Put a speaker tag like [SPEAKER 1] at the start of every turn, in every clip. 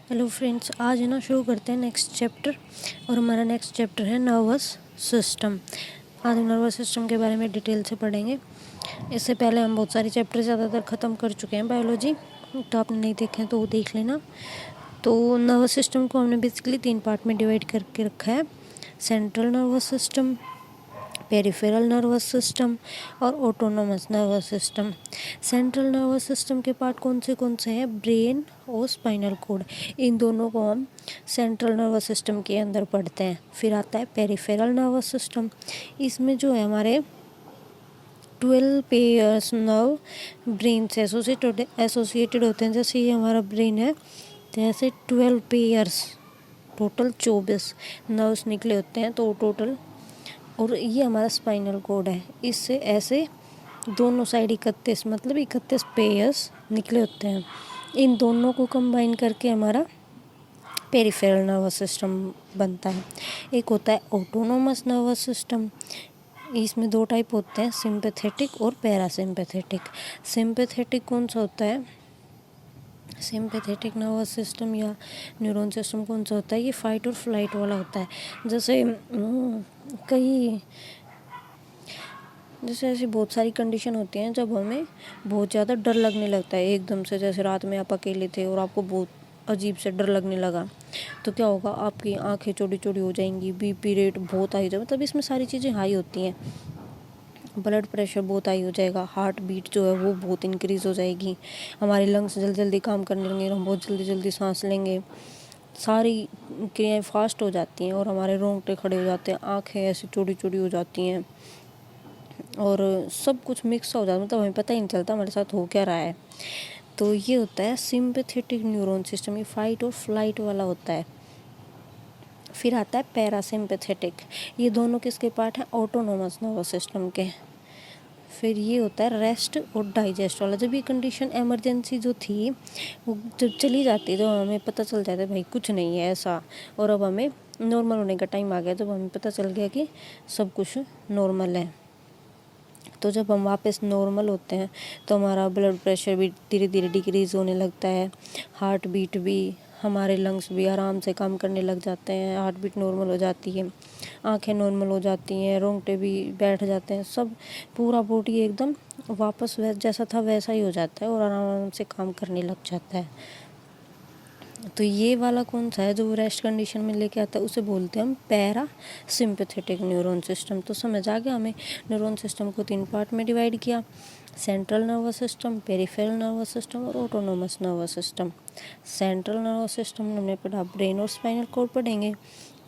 [SPEAKER 1] Hello friends, आज है ना शुरू करते हैं नेक्स्ट चैप्टर। और हमारा नेक्स्ट चैप्टर है नर्वस सिस्टम। आज नर्वस सिस्टम के बारे में डिटेल से पढ़ेंगे। इससे पहले हम बहुत सारे चैप्टर ज़्यादातर ख़त्म कर चुके हैं बायोलॉजी, तो आपने नहीं देखे हैं तो वो देख लेना। तो नर्वस सिस्टम को हमने बेसिकली 3 पार्ट में डिवाइड करके रखा है: central nervous system, peripheral nervous system और autonomous nervous system. Central nervous system के पार्ट कौन से हैं? ब्रेन और स्पाइनल कॉर्ड। इन दोनों को हम सेंट्रल नर्वस सिस्टम के अंदर पढ़ते हैं। फिर आता है पेरिफेरल नर्वस सिस्टम। इसमें जो है हमारे 12 पेयर्स नर्व ब्रेन से एसोसिएटेड होते हैं। जैसे ये हमारा ब्रेन है, तो ऐसे 12 पेयर्स, टोटल 24 नर्व्स निकले होते हैं तो टोटल। और ये हमारा स्पाइनल कॉर्ड है, इससे ऐसे दोनों साइड 31, मतलब 31 पेयर्स निकले होते हैं। इन दोनों को कंबाइन करके हमारा पेरिफेरल नर्वस सिस्टम बनता है। एक होता है ऑटोनोमस नर्वस सिस्टम। इसमें 2 टाइप होते हैं, सिंपैथेटिक और पैरासिम्पैथेटिक। सिंपैथेटिक कौन सा होता है? सिंपैथेटिक नर्वस सिस्टम या न्यूरॉन सिस्टम कौन सा होता है? ये फाइट और फ्लाइट वाला होता है। जैसे ऐसी बहुत सारी कंडीशन होती हैं जब हमें बहुत ज़्यादा डर लगने लगता है एकदम से। जैसे रात में आप अकेले थे और आपको बहुत अजीब से डर लगने लगा, तो क्या होगा? आपकी आंखें चौड़ी चौड़ी हो जाएंगी, बीपी रेट बहुत हाई हो जाएगा। मतलब इसमें सारी चीज़ें हाई होती हैं। ब्लड प्रेशर बहुत हाई हो जाएगा, हार्ट बीट जो है वो बहुत इंक्रीज़ हो जाएगी, हमारे लंग्स जल्दी जल्दी काम करने लगेंगे, हम बहुत जल्दी जल्दी सांस लेंगे, सारी क्रियाएं फास्ट हो जाती हैं और हमारे रोंगटे खड़े हो जाते हैं, आंखें ऐसी चौड़ी चौड़ी हो जाती हैं और सब कुछ मिक्स हो जाता है। मतलब हमें पता ही नहीं चलता हमारे साथ हो क्या रहा है। तो ये होता है सिंपैथेटिक न्यूरॉन सिस्टम। ये फाइट और फ्लाइट वाला होता है। फिर आता है पैरासिम्पैथेटिक। ये दोनों किसके पार्ट हैं? ऑटोनोमस नर्वस सिस्टम के। फिर ये होता है रेस्ट और डाइजेस्ट वाला। जब ये कंडीशन इमरजेंसी जो थी वो जब चली जाती है, तो हमें पता चल जाता है भाई कुछ नहीं है ऐसा, और अब हमें नॉर्मल होने का टाइम आ गया, जब हमें पता चल गया कि सब कुछ नॉर्मल है। तो जब हम वापस नॉर्मल होते हैं तो हमारा ब्लड प्रेशर भी धीरे धीरे डिक्रीज़ होने लगता है, हार्ट बीट भी, हमारे लंग्स भी आराम से काम करने लग जाते हैं, हार्ट बीट नॉर्मल हो जाती है, आंखें नॉर्मल हो जाती हैं, रोंगटे भी बैठ जाते हैं, सब पूरा बॉडी एकदम वापस जैसा था वैसा ही हो जाता है और आराम से काम करने लग जाता है। तो ये वाला कौन सा है जो रेस्ट कंडीशन में लेके आता है? उसे बोलते हैं हम पैरा सिंपैथेटिक न्यूरॉन सिस्टम। तो समझ आ गया हमें न्यूरॉन सिस्टम को 3 पार्ट में डिवाइड किया: central nervous system, peripheral nervous system और autonomous nervous system. Central nervous system में हमने पढ़ा ब्रेन और स्पाइनल कॉर्ड पढ़ेंगे।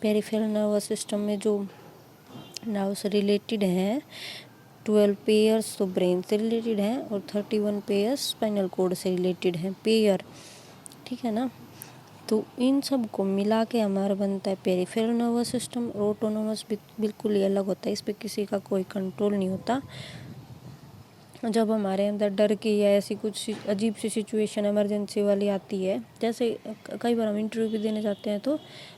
[SPEAKER 1] पेरिफेरल नर्वस सिस्टम में जो नर्व से रिलेटेड हैं 12 पेयर्स तो ब्रेन से रिलेटेड हैं और 31 पेयर्स स्पाइनल कॉर्ड से रिलेटेड हैं, पेयर, ठीक है ना। तो इन सब को मिला के हमारा बनता है पेरिफेरल नर्वस सिस्टम। और ऑटोनोमस बिल्कुल ही अलग होता है, इस पर किसी का कोई कंट्रोल नहीं होता। जब हमारे अंदर डर की या ऐसी कुछ अजीब सी सिचुएशन इमरजेंसी वाली आती है, जैसे कई बार हम इंटरव्यू भी देने जाते हैं तो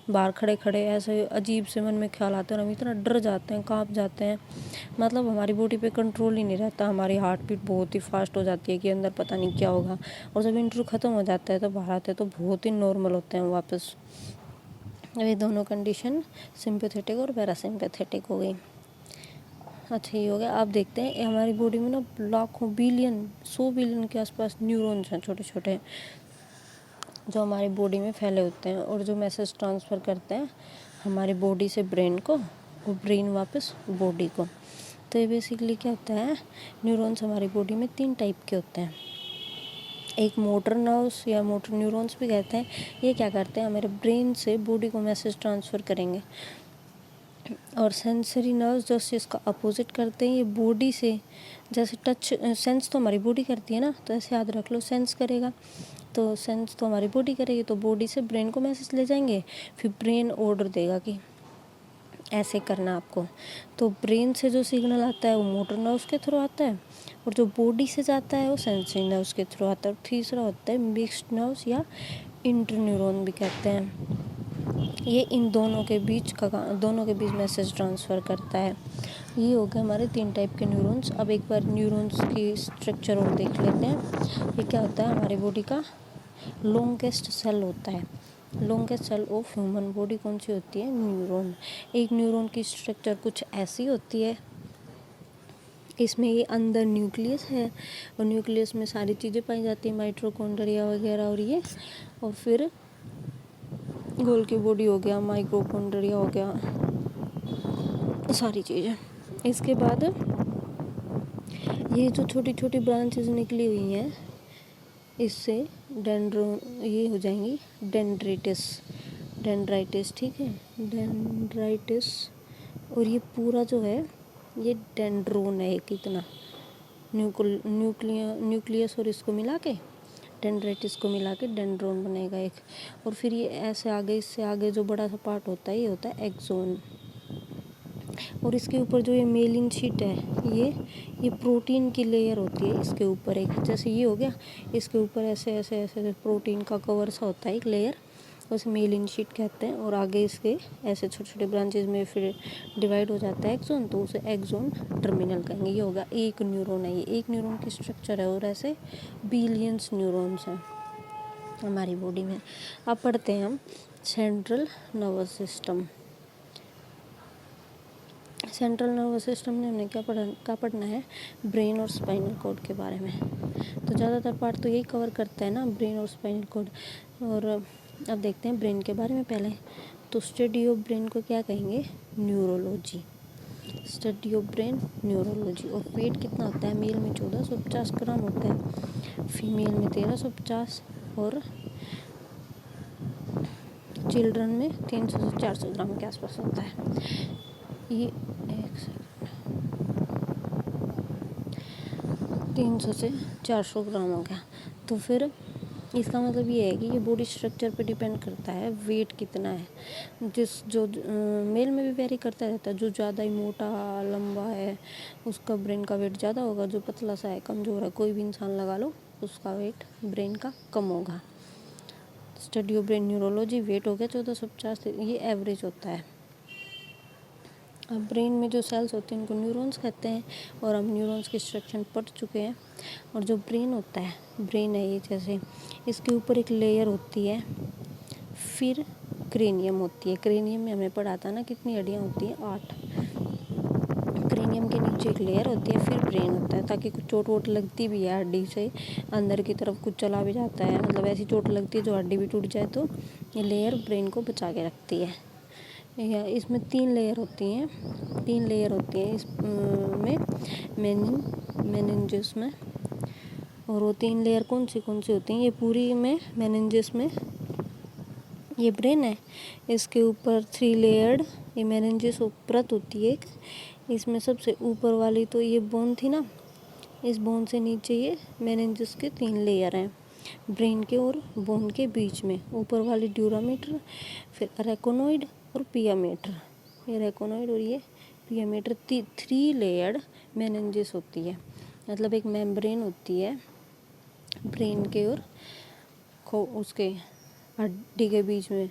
[SPEAKER 1] बाहर खड़े खड़े ऐसे अजीब से मन में ख्याल आते हैं और हम इतना डर जाते हैं, कांप जाते हैं, मतलब हमारी बॉडी पे कंट्रोल ही नहीं रहता, हमारी हार्ट बीट बहुत ही फास्ट हो जाती है कि अंदर पता नहीं क्या होगा। और जब इंटरव्यू ख़त्म हो जाता है तो बाहर आते हैं तो बहुत ही नॉर्मल होते हैं वापस। ये दोनों कंडीशन सिंपैथेटिक और पैरासिम्पैथेटिक हो गई। अच्छा, ये हो गया। आप देखते हैं हमारी बॉडी में ना लाखों बिलियन 100 बिलियन के आसपास न्यूरॉन्स हैं, छोटे छोटे, जो हमारी बॉडी में फैले होते हैं और जो मैसेज ट्रांसफ़र करते हैं हमारी बॉडी से ब्रेन को और ब्रेन वापस बॉडी को। तो ये बेसिकली क्या होता है, न्यूरॉन्स हमारी बॉडी में 3 टाइप के होते हैं। एक मोटर नर्व्स या मोटर न्यूरॉन्स भी कहते हैं। ये क्या करते हैं, हमारे ब्रेन से बॉडी को मैसेज ट्रांसफ़र करेंगे। और सेंसरी नर्व्स जो इसका अपोजिट करते हैं, ये बॉडी से, जैसे टच सेंस तो हमारी बॉडी करती है ना, तो ऐसे याद रख लो, सेंस करेगा तो सेंस तो हमारी बॉडी करेगी, तो बॉडी से ब्रेन को मैसेज ले जाएंगे, फिर ब्रेन ऑर्डर देगा कि ऐसे करना आपको। तो ब्रेन से जो सिग्नल आता है वो मोटर नर्व्स के थ्रू आता है और जो बॉडी से जाता है वो सेंसरी नर्व्स के थ्रू आता है। और तीसरा होता है मिक्स्ड नर्व्स या इंटरन्यूरॉन भी कहते हैं। ये इन दोनों के बीच मैसेज ट्रांसफ़र करता है। ये हो गए हमारे 3 टाइप के न्यूरॉन्स। अब एक बार न्यूरॉन्स की स्ट्रक्चर और देख लेते हैं। ये क्या होता है, हमारी बॉडी का लॉन्गेस्ट सेल होता है। Longest cell of human body कौन सी होती है? न्यूरॉन। एक न्यूरॉन की स्ट्रक्चर कुछ ऐसी होती है, इसमें ये अंदर न्यूक्लियस है और न्यूक्लियस में सारी चीज़ें पाई जाती हैं, माइटोकॉन्ड्रिया वगैरह और फिर गोल की बॉडी हो गया, माइटोकॉन्ड्रिया हो गया, सारी चीज़ें। इसके बाद ये जो छोटी छोटी ब्रांचेस निकली हुई हैं, इससे ये हो जाएंगी डेंड्राइटिस, ठीक है, डेंड्राइटिस। और ये पूरा जो है ये डेंड्रोन है, कितना न्यूक्लियस और इसको मिला के डेंड्राइटिस को मिला के डेंड्रोन बनेगा एक। और फिर ये ऐसे आगे, इससे आगे जो बड़ा सा पार्ट होता है ये होता है एक्सोन। और इसके ऊपर जो ये मेलिन शीट है, ये प्रोटीन की लेयर होती है इसके ऊपर एक, जैसे ये हो गया, इसके ऊपर ऐसे ऐसे ऐसे प्रोटीन का कवर सा होता है एक लेयर, उसे मेलिन शीट कहते हैं। और आगे इसके ऐसे छोटे छोटे ब्रांचेज में फिर डिवाइड हो जाता है एक्सोन, तो उसे एक्सोन टर्मिनल कहेंगे। ये होगा एक न्यूरॉन है, ये एक न्यूरॉन की स्ट्रक्चर है और ऐसे बिलियंस न्यूरॉन्स हैं हमारी बॉडी में। अब पढ़ते हैं हम central nervous system. Central nervous system में हमने क्या पढ़ना है? ब्रेन और स्पाइनल कॉर्ड के बारे में। तो ज़्यादातर पार्ट तो यही कवर करता है ना, ब्रेन और स्पाइनल कॉर्ड। और अब देखते हैं ब्रेन के बारे में पहले। तो स्टडी ऑफ ब्रेन को क्या कहेंगे? Neurology. Study of brain, neurology. और वेट कितना होता है? मेल में 1450 ग्राम होता है, फीमेल में 1350 और चिल्ड्रन में 300 से 400 ग्राम के आसपास होता है। ये 300 से 400 ग्राम हो गया। तो फिर इसका मतलब ये है कि ये बॉडी स्ट्रक्चर पे डिपेंड करता है वेट कितना है। जो मेल में भी वेरी करता रहता है, जो ज़्यादा ही मोटा लंबा है उसका ब्रेन का वेट ज़्यादा होगा, जो पतला सा है कमज़ोर है कोई भी इंसान लगा लो उसका वेट ब्रेन का कम होगा। Study of brain neurology. Weight हो गया 1450, ये एवरेज होता है। अब ब्रेन में जो सेल्स होते हैं उनको न्यूरॉन्स कहते हैं और हम न्यूरॉन्स की स्ट्रक्चर पढ़ चुके हैं। और जो ब्रेन होता है, ब्रेन है ये, जैसे इसके ऊपर एक लेयर होती है, फिर क्रेनियम होती है। क्रेनियम में हमें पढ़ा था ना कितनी हड्डियाँ होती हैं? 8। क्रेनियम के नीचे एक लेयर होती है, फिर ब्रेन होता है, ताकि कुछ चोट वोट लगती भी है हड्डी से अंदर की तरफ कुछ चला भी जाता है, मतलब ऐसी चोट लगती है जो हड्डी भी टूट जाए तो ये लेयर ब्रेन को बचा के रखती है। या इसमें 3 लेयर होती हैं, इस में मेनिंजेस में। और वो 3 लेयर कौन सी होती हैं? ये पूरी में मेनिंजेस में ये ब्रेन है, इसके ऊपर 3 लेयर्ड ये मेनिंजेस परत होती है एक। इसमें सबसे ऊपर वाली तो ये बोन थी ना, इस बोन से नीचे ये मेनिंजेस के 3 लेयर हैं ब्रेन के और बोन के बीच में। ऊपर वाली ड्यूरामीटर, फिर अरेकोनॉइड और पिया मेटर। ये रेकोनॉइड और ये पिया मेटर 3 लेयर्ड मेनिंजेस होती है। मतलब एक मेम्ब्रेन होती है ब्रेन के और उसके हड्डी के बीच में,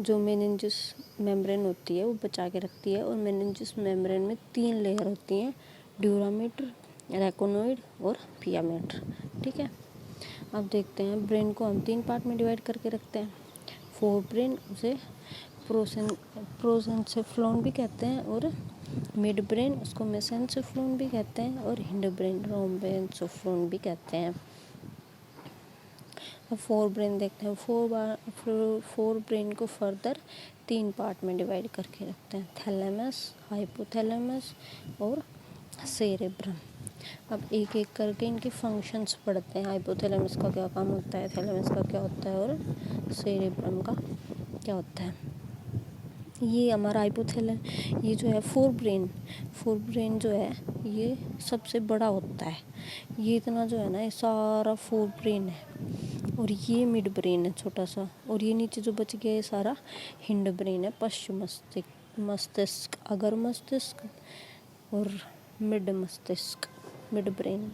[SPEAKER 1] जो मेनिंजेस मेम्ब्रेन होती है वो बचा के रखती है। और मेनिंजेस मेम्ब्रेन में 3 लेयर होती हैं, ड्यूरामीटर, रेकोनॉइड और पिया मेटर, ठीक है। अब देखते हैं ब्रेन को हम 3 पार्ट में डिवाइड करके रखते हैं। फोर ब्रेन, उसे प्रोसेंसेफ्लोन भी कहते हैं, और मिड ब्रेन उसको मेसेंसेफ्लोन भी कहते हैं, और हिंड ब्रेन रोम्बेनसेफ्लोन भी कहते हैं। अब फोर ब्रेन देखते हैं। फोर ब्रेन को फर्दर 3 पार्ट में डिवाइड करके रखते हैं, थैलेमस, हाइपोथैलेमस और सेरेब्रम। अब एक एक करके इनके फंक्शंस पढ़ते हैं। हाइपोथैलेमस का क्या काम होता है, थैलेमस का क्या होता है और सेरेब्रम का क्या होता है। ये हमारा ये जो है फोर ब्रेन जो है ये सबसे बड़ा होता है। ये इतना जो है ना, ये सारा फोर ब्रेन है। और ये मिड ब्रेन है छोटा सा, और ये नीचे जो बच गया ये सारा हिंड ब्रेन है, पश्चिम मस्तिष्क, अगर मस्तिष्क और मिड मस्तिष्क, मिड ब्रेन।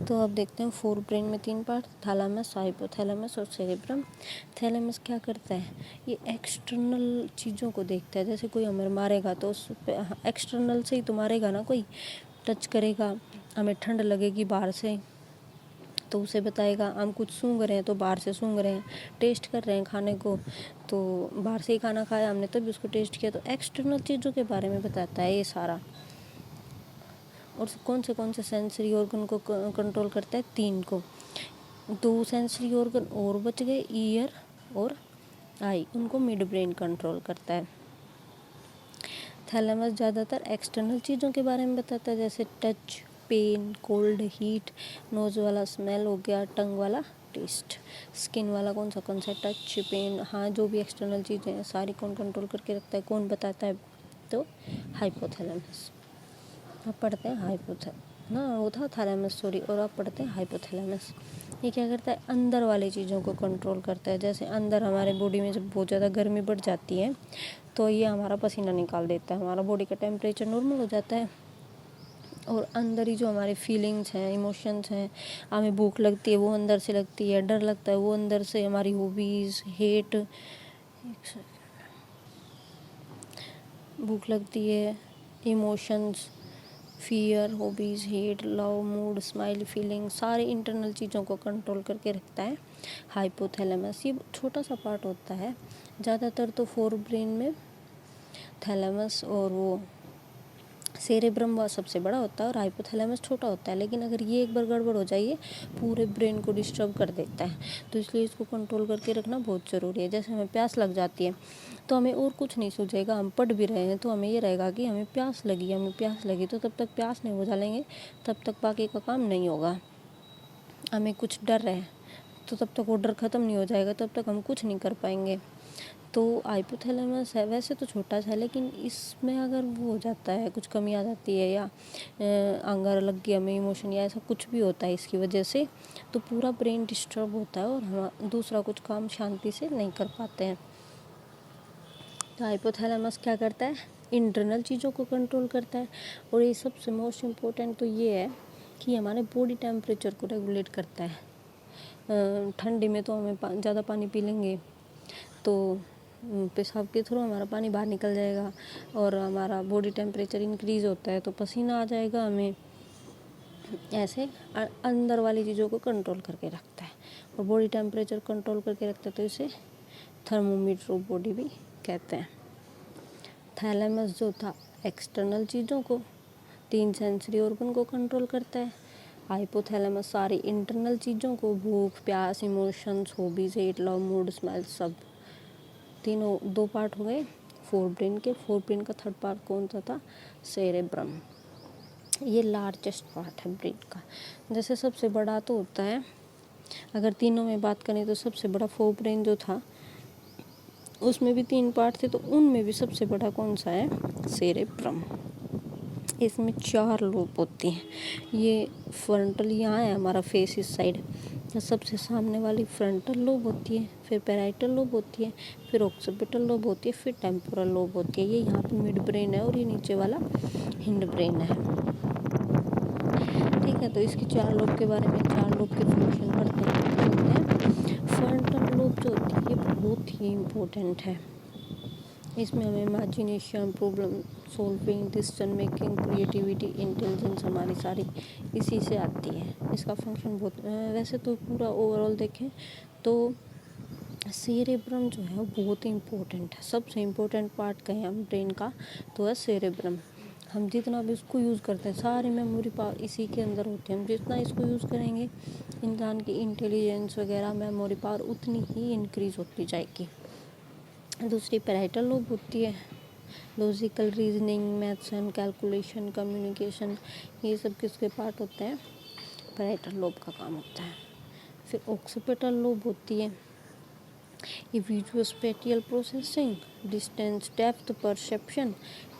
[SPEAKER 1] तो अब देखते हैं फोर ब्रेन में 3 पार्ट, थैलेमस, हाइपोथैलेमस और सेरेब्रम। थैलेमस क्या करता है? ये एक्सटर्नल चीज़ों को देखता है। जैसे कोई हमें मारेगा तो उस एक्सटर्नल से ही तो मारेगा ना, कोई टच करेगा, हमें ठंड लगेगी बाहर से तो उसे बताएगा। हम कुछ सूंघ रहे हैं तो बाहर से सूंघ रहे हैं, टेस्ट कर रहे हैं खाने को तो बाहर से ही खाना खाया हमने तभी उसको टेस्ट किया, तो एक्सटर्नल चीज़ों के बारे में बताता है ये सारा। और कौन से सेंसरी ऑर्गन को कंट्रोल करता है? 3 को। 2 सेंसरी ऑर्गन और बच गए, ईयर और आई, उनको मिड ब्रेन कंट्रोल करता है। थैलेमस ज़्यादातर एक्सटर्नल चीज़ों के बारे में बताता है, जैसे touch, pain, cold, heat, nose वाला स्मेल हो गया, टंग वाला टेस्ट, स्किन वाला कौन सा टच, पेन, हाँ जो भी एक्सटर्नल चीज़ें हैं सारी कौन कंट्रोल करके रखता है, कौन बताता है? तो हाइपोथैलेमस। आप पढ़ते हैं वो था थैलेमस सॉरी, और आप पढ़ते हैं हाइपोथैलेमस। ये क्या करता है? अंदर वाली चीज़ों को कंट्रोल करता है। जैसे अंदर हमारे बॉडी में जब बहुत ज़्यादा गर्मी बढ़ जाती है तो ये हमारा पसीना निकाल देता है, हमारा बॉडी का टेम्परेचर नॉर्मल हो जाता है। और अंदर ही जो हमारे फीलिंग्स हैं, इमोशंस हैं, हमें भूख लगती है वो अंदर से लगती है, डर लगता है वो अंदर से, हमारी हॉबीज़, हेट, भूख लगती है, emotions, fear, hobbies, hate, love, mood, smile, feeling, सारे इंटरनल चीज़ों को कंट्रोल करके रखता है हाइपोथैलेमस। ये छोटा सा पार्ट होता है, ज़्यादातर तो फोर ब्रेन में थैलेमस और वो सेरेब्रम वह सबसे बड़ा होता है और हाइपोथैलेमस छोटा होता है। लेकिन अगर ये एक बार गड़बड़ हो जाइए पूरे ब्रेन को डिस्टर्ब कर देता है, तो इसलिए इसको कंट्रोल करके रखना बहुत ज़रूरी है। जैसे हमें प्यास लग जाती है तो हमें और कुछ नहीं सूझेगा, हम पढ़ भी रहे हैं तो हमें ये रहेगा कि हमें प्यास लगी, तो तब तक प्यास नहीं बुझा लेंगे, तब तक बाकी का काम नहीं होगा। हमें कुछ डर है तो तब तक वो डर ख़त्म नहीं हो जाएगा, तब तक हम कुछ नहीं कर पाएंगे। तो हाइपोथैलेमस है वैसे तो छोटा सा है, लेकिन इसमें अगर वो हो जाता है, कुछ कमी आ जाती है या अंगारा लग गया, हमें इमोशन या ऐसा कुछ भी होता है इसकी वजह से, तो पूरा ब्रेन डिस्टर्ब होता है और हम दूसरा कुछ काम शांति से नहीं कर पाते हैं। तो हाइपोथैलेमस क्या करता है? इंटरनल चीज़ों को कंट्रोल करता है। और ये सबसे मोस्ट इम्पोर्टेंट तो ये है कि हमारे बॉडी टेम्परेचर को रेगुलेट करता है। ठंडी में तो हमें ज़्यादा पानी पी लेंगे तो पेशाब के थ्रू हमारा पानी बाहर निकल जाएगा और हमारा बॉडी टेम्परेचर इंक्रीज़ होता है तो पसीना आ जाएगा हमें। ऐसे अंदर वाली चीज़ों को कंट्रोल करके रखता है और बॉडी टेम्परेचर कंट्रोल करके रखता है, तो इसे थर्मोमीटर ऑफ बॉडी भी कहते हैं। थैलेमस जो था एक्सटर्नल चीज़ों को, 3 सेंसरी ऑर्गन को कंट्रोल करता है। हाइपोथैलेमस सारी इंटरनल चीज़ों को, भूख, प्यास, emotions, hobbies, hate, love, mood, smile, सब। तीनों 2 पार्ट हो गए फोर ब्रेन के। फोर ब्रेन का थर्ड पार्ट कौन सा था? सेरेब्रम। ये लार्जेस्ट पार्ट है ब्रेन का। जैसे सबसे बड़ा तो होता है, अगर तीनों में बात करें तो सबसे बड़ा फोर ब्रेन जो था उसमें भी 3 पार्ट थे, तो उनमें भी सबसे बड़ा कौन सा है? सेरेब्रम। इसमें 4 लोब होती हैं। ये फ्रंटल यहाँ है हमारा फेस इस साइड, सबसे सामने वाली फ्रंटल लोब होती है, फिर पैराइटल लोब होती है, फिर ऑक्सीपिटल लोब होती है, फिर टेम्पोरल लोब होती है। ये यहाँ पे मिड ब्रेन है और ये नीचे वाला हिंड ब्रेन है। ठीक है, तो इसकी 4 लोब के बारे में, 4 लोब के फंक्शन पढ़ते हैं। फ्रंटल लोब जो होती है ये बहुत ही इम्पोर्टेंट है। इसमें हमें imagination, problem solving, decision making, creativity, intelligence हमारी सारी इसी से आती है। इसका फंक्शन बहुत वैसे तो पूरा ओवरऑल देखें तो सेरेब्रम जो है वो बहुत ही इम्पोर्टेंट है। सबसे इम्पोर्टेंट पार्ट कहें हम ब्रेन का तो है सेरेब्रम। हम जितना भी इसको यूज़ करते हैं, सारी मेमोरी पावर इसी के अंदर होती है। हम जितना इसको यूज़ करेंगे इंसान की इंटेलिजेंस वगैरह, मेमोरी पावर उतनी ही इंक्रीज़ होती जाएगी। दूसरी पैराइटल लोब होती है, logical reasoning, maths and calculation, communication, ये सब किसके पार्ट होते हैं? पैराइटल लोब का काम होता है। फिर ऑक्सीपिटल लोब होती है, ये visual spatial processing, distance, depth perception,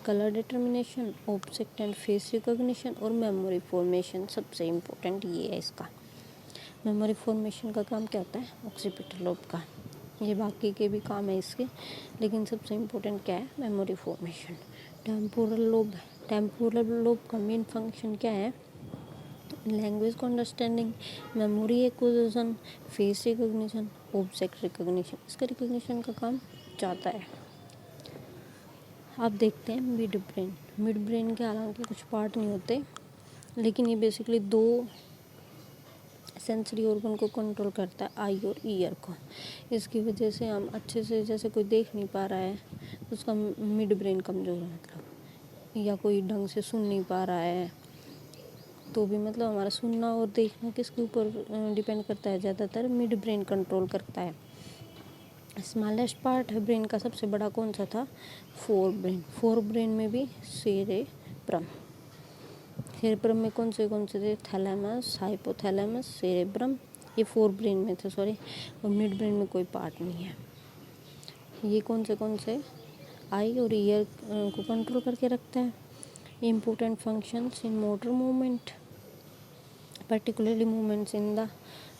[SPEAKER 1] colour determination, object and face recognition और मेमोरी फॉर्मेशन। सबसे इम्पोर्टेंट ये है इसका। मेमोरी फॉर्मेशन का काम क्या होता है? ऑक्सीपिटल लोब का। ये बाकी के भी काम है इसके, लेकिन सबसे इम्पोर्टेंट क्या है? Memory formation. टेम्पोरल लोब का मेन फंक्शन क्या है? लैंग्वेज को understanding, memory acquisition, face recognition, object recognition. इसका रिकॉग्निशन का काम जाता है। आप देखते हैं मिड ब्रेन। मिड ब्रेन के हालांकि कुछ पार्ट नहीं होते, लेकिन ये बेसिकली 2 सेंसरी ऑर्गन को कंट्रोल करता है आई और ईयर को। इसकी वजह से हम अच्छे से, जैसे कोई देख नहीं पा रहा है तो उसका मिड ब्रेन कमज़ोर है मतलब, या कोई ढंग से सुन नहीं पा रहा है तो भी मतलब हमारा सुनना और देखना किसके ऊपर डिपेंड करता है, ज़्यादातर मिड ब्रेन कंट्रोल करता है। स्मॉलेस्ट पार्ट है ब्रेन का सबसे बड़ा कौन सा था, फोर ब्रेन में भी सेरेब्रम में कौन से थे, थैलेमस, हाइपोथैलेमस, सेरेब्रम, ये फोर ब्रेन में थे सॉरी, और मिड ब्रेन में कोई पार्ट नहीं है। ये कौन से आई और ईयर को कंट्रोल करके रखता है। Important functions in motor movement, particularly movements in the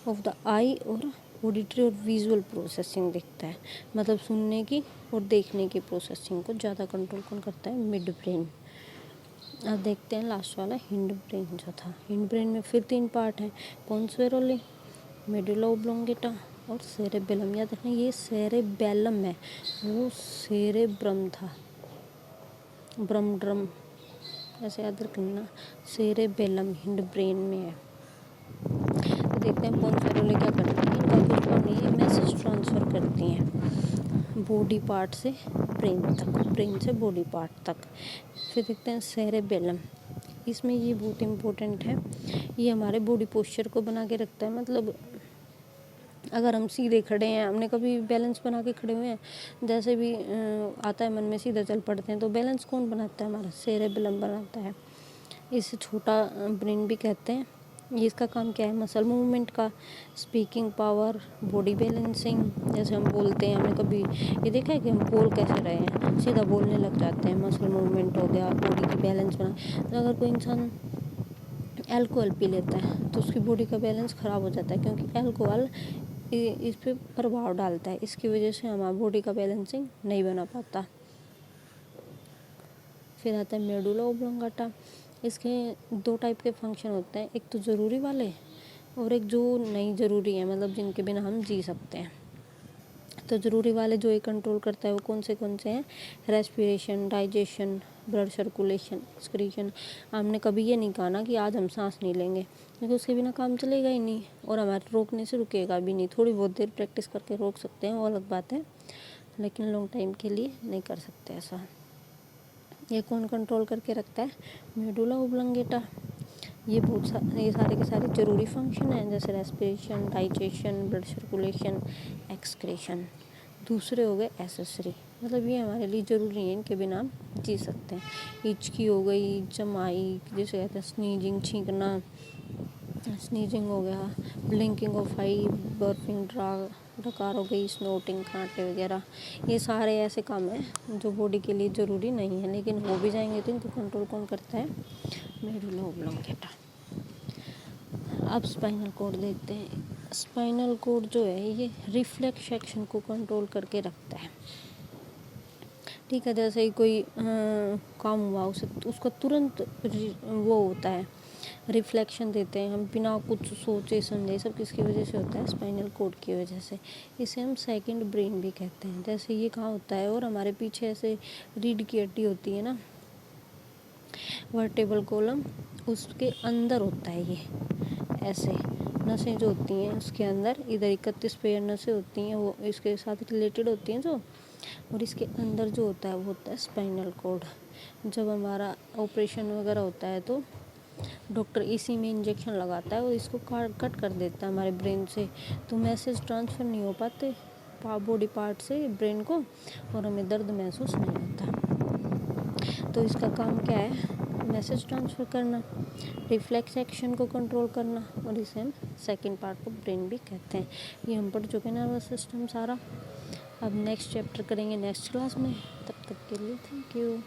[SPEAKER 1] of the eye और ऑडिटरी और विजुअल प्रोसेसिंग देखता है, मतलब सुनने की और देखने की प्रोसेसिंग को ज़्यादा कंट्रोल कौन करता है, मिड ब्रेन। अब देखते हैं लास्ट वाला हिंड ब्रेन जो था। हिंड ब्रेन में फिर 3 पार्ट हैं, पोन्स वेरोली, मेडुला ओब्लोंगेटा और सेरेबेलम। याद रखना ये सेरेबेलम है, वो सेरेब्रम था, ब्रम ड्रम ऐसे याद रखना, सेरेबेलम हिंड ब्रेन में है। तो देखते हैं पोन्स वेरोली क्या करती हैं, इनका कुछ काम नहीं है, मैसेज ट्रांसफ़र करती हैं बॉडी पार्ट से ब्रेन तक, ब्रेन से बॉडी पार्ट तक। फिर देखते हैं सेरेबेलम, इसमें ये बहुत इम्पोर्टेंट है, ये हमारे बॉडी पोस्चर को बना के रखता है। मतलब अगर हम सीधे खड़े हैं, हमने कभी बैलेंस बना के खड़े हुए हैं, जैसे भी आता है मन में सीधा चल पड़ते हैं, तो बैलेंस कौन बनाता है, हमारा सेरेबेलम बनाता है। इसे छोटा ब्रेन भी कहते हैं। ये इसका काम क्या है, मसल मूवमेंट का, स्पीकिंग पावर, बॉडी बैलेंसिंग, जैसे हम बोलते हैं, हमने कभी ये देखा है कि हम बोल कैसे रहे हैं, सीधा बोलने लग जाते हैं, मसल मूवमेंट हो गया, बॉडी की बैलेंस बना। तो अगर कोई इंसान अल्कोहल पी लेता है तो उसकी बॉडी का बैलेंस ख़राब हो जाता है, क्योंकि अल्कोहल इस पर प्रभाव डालता है, इसकी वजह से हमारा बॉडी का बैलेंसिंग नहीं बना पाता। फिर आता है मेडुला ओब्लोंगाटा, इसके 2 टाइप के फंक्शन होते हैं, एक तो ज़रूरी वाले और एक जो नहीं ज़रूरी है, मतलब जिनके बिना हम जी सकते हैं। तो ज़रूरी वाले जो ये कंट्रोल करता है वो कौन से हैं, respiration, digestion, blood circulation, excretion. हमने कभी ये नहीं कहा ना कि आज हम सांस नहीं लेंगे, क्योंकि उसके बिना काम चलेगा ही नहीं और हमारे रोकने से रुकेगा भी नहीं। थोड़ी बहुत देर प्रैक्टिस करके रोक सकते हैं, वो अलग बात है, लेकिन लॉन्ग टाइम के लिए नहीं कर सकते ऐसा। ये कौन कंट्रोल करके रखता है, मेडुला ओब्लोंगेटा। ये सारे के सारे ज़रूरी फंक्शन हैं, जैसे respiration, digestion, blood circulation, excretion. दूसरे हो गए एसेसरी, मतलब ये हमारे लिए ज़रूरी है, इनके बिना हम जी सकते हैं। हिचकी हो गई, जमाई जिसे कहते हैं, स्नीजिंग, छींकना, स्नीजिंग हो गया, ब्लिंकिंग ऑफ आई, बर्पिंग, डकार हो गई, स्नोटिंग, खराटे वगैरह। ये सारे ऐसे काम हैं जो बॉडी के लिए ज़रूरी नहीं है, लेकिन हो भी जाएंगे तो इनको कंट्रोल कौन करता है, मेडुला ओब्लोंगेटा। अब स्पाइनल कोड देखते हैं। स्पाइनल कोड जो है ये रिफ्लेक्स सेक्शन को कंट्रोल करके रखता है। ठीक है, जैसे ही कोई काम हुआ उसका तुरंत वो होता है, रिफ्लेक्शन देते हैं हम बिना कुछ सोचे समझे। सब किसकी वजह से होता है, स्पाइनल कोड की वजह से। इसे हम सेकंड ब्रेन भी कहते हैं। जैसे ये कहाँ होता है, और हमारे पीछे ऐसे रीढ़ की हड्डी होती है ना, वर्टेब्रल कॉलम, उसके अंदर होता है ये। ऐसे नसें जो होती हैं उसके अंदर, इधर 31 पेयर नसें होती हैं, वो इसके साथ रिलेटेड होती हैं जो, और इसके अंदर जो होता है वो होता है स्पाइनल कोड। जब हमारा ऑपरेशन वगैरह होता है तो डॉक्टर इसी में इंजेक्शन लगाता है और इसको कट कर देता है हमारे ब्रेन से, तो मैसेज ट्रांसफ़र नहीं हो पाते बॉडी पार्ट से ब्रेन को, और हमें दर्द महसूस नहीं होता। तो इसका काम क्या है, मैसेज ट्रांसफ़र करना, रिफ्लेक्स एक्शन को कंट्रोल करना, और इसे हम सेकंड पार्ट को ब्रेन भी कहते हैं। ये हम पढ़ चुके हैं नर्वस सिस्टम सारा। अब नेक्स्ट चैप्टर करेंगे नेक्स्ट क्लास में, तब तक के लिए थैंक यू।